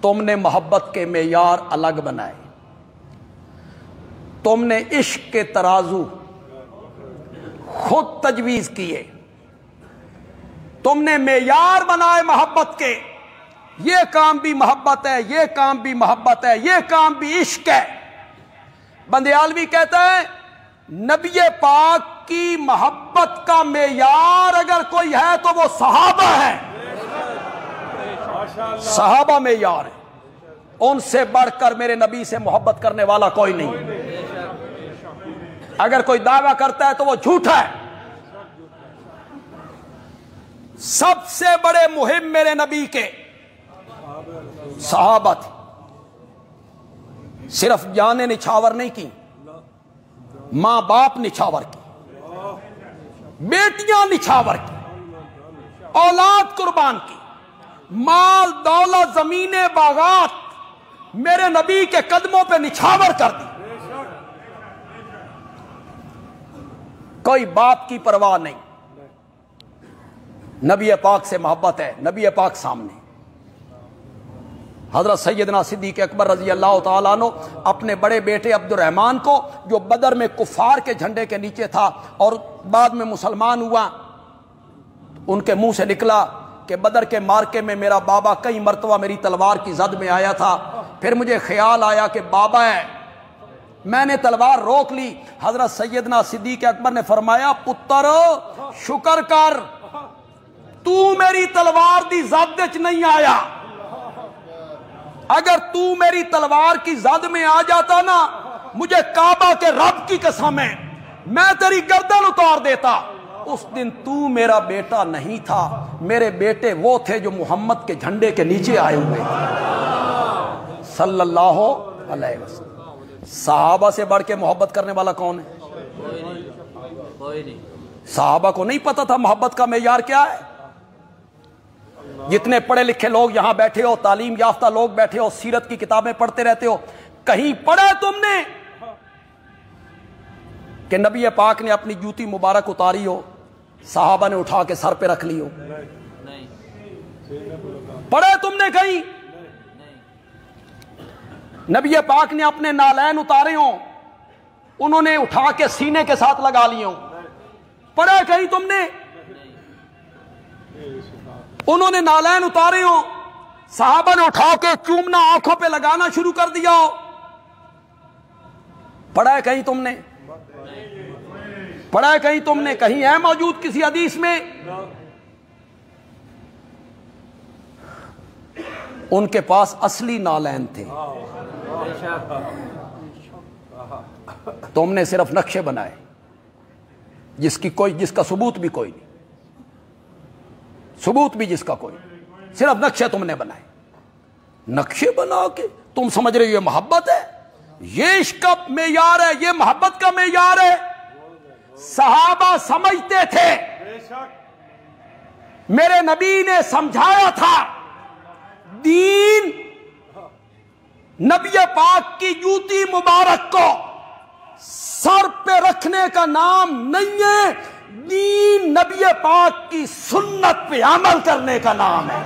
तुमने मोहब्बत के मेयार अलग बनाए, तुमने इश्क के तराजू खुद तजवीज किए, तुमने मेयार बनाए मोहब्बत के। ये काम भी मोहब्बत है, ये काम भी मोहब्बत है, ये काम भी इश्क है। बंदियालवी कहता है नबी पाक की मोहब्बत का मेयार अगर कोई है तो वो सहाबा है। सहाबा मेयार है, उनसे बढ़कर मेरे नबी से मोहब्बत करने वाला कोई नहीं। अगर कोई दावा करता है तो वो झूठा है। सबसे बड़े मुहिम मेरे नबी के सहाबा थे। सिर्फ जाने निछावर नहीं की, मां बाप निछावर की, बेटियां निछावर की, औलाद कुर्बान की, माल दौलत जमीनें बागात मेरे नबी के कदमों पे निछावर कर दी। कोई बाप की परवाह नहीं। नबी पाक से मोहब्बत है, नबी पाक सामने। हजरत सैयदना सिद्दीक़ अकबर रजी अल्लाह तआला अन्हु अपने बड़े बेटे अब्दुर्रहमान को, जो बदर में कुफार के झंडे के नीचे था और बाद में मुसलमान हुआ, उनके मुंह से निकला कि बदर के मार्के में मेरा बाबा कई मरतबा मेरी तलवार की जद में आया था, फिर मुझे ख्याल आया कि बाबा है, मैंने तलवार रोक ली। हजरत सैयदना सिद्दीक़ अकबर ने फरमाया, पुत्र शुक्र कर, तू मेरी तलवार दी जद विच नहीं आया। अगर तू मेरी तलवार की जद में आ जाता ना, मुझे काबा के रब की कसम है, मैं तेरी गर्दन उतार देता। उस दिन तू मेरा बेटा नहीं था, मेरे बेटे वो थे जो मोहम्मद के झंडे के नीचे आए हुए सल्लल्लाहु अलैहि वसल्लम। सहाबा से बढ़ के मोहब्बत करने वाला कौन है? कोई नहीं। सहाबा को नहीं पता था मोहब्बत का मेयार क्या है। जितने पढ़े लिखे लोग यहां बैठे हो, तालीम याफ्ता लोग बैठे हो, सीरत की किताबें पढ़ते रहते हो, कहीं पढ़ा तुमने कि नबी पाक ने अपनी जूती मुबारक उतारी हो, सहाबा ने उठा के सर पे रख ली हो? नहीं। पढ़ा तुमने कहीं? नबी पाक ने अपने नालैन उतारे हो, उन्होंने उठा के सीने के साथ लगा लिए हो? पढ़ा कहीं तुमने? उन्होंने नालैन उतारे हो, सहाबा ने उठा के चूमना आंखों पे लगाना शुरू कर दिया हो? पढ़ा है कहीं तुमने? पढ़ा है कहीं तुमने? कहीं है मौजूद किसी हदीस में? उनके पास असली नालैन थे, तुमने सिर्फ नक्शे बनाए जिसका सबूत भी कोई नहीं, सबूत भी जिसका कोई, सिर्फ नक्शे तुमने बनाए। नक्शे बना के तुम समझ रहे हो ये मोहब्बत है, ये इश्क का मेयार है, ये मोहब्बत का मेयार है। सहाबा समझते थे, मेरे नबी ने समझाया था, दीन नबी पाक की जूती मुबारक को सर पे रखने का नाम नहीं है, दीन नबी पाक की सुन्नत पे अमल करने का नाम है।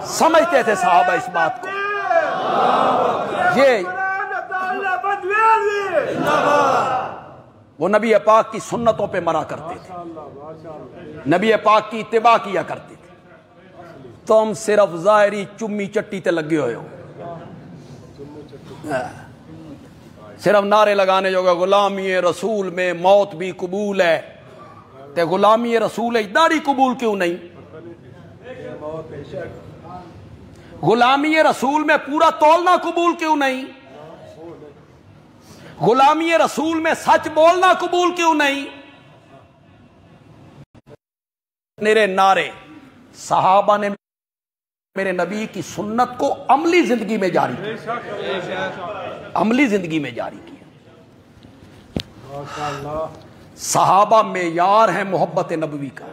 समझते थे साहबा इस बात को। ये वो नबी पाक की सुन्नतों पे मरा करते थे, नबी पाक की इत्तिबा किया करते थे। तुम सिर्फ जाहिरी चुम्मी चट्टी ते लगे हुए हो, सिर्फ नारे लगाने जोगा गुलामी रसूल में मौत भी कबूल है, ते गुलामी रसूल है दाढ़ी कबूल क्यों नहीं? गुलामी रसूल में पूरा तोलना कबूल क्यों नहीं? गुलामी रसूल में सच बोलना कबूल क्यों नहीं? मेरे नारे सहाबा ने मेरे नबी की सुन्नत को अमली जिंदगी में जारी किया, अमली जिंदगी में जारी किया। सहाबा मेयार है मोहब्बत नबवी का।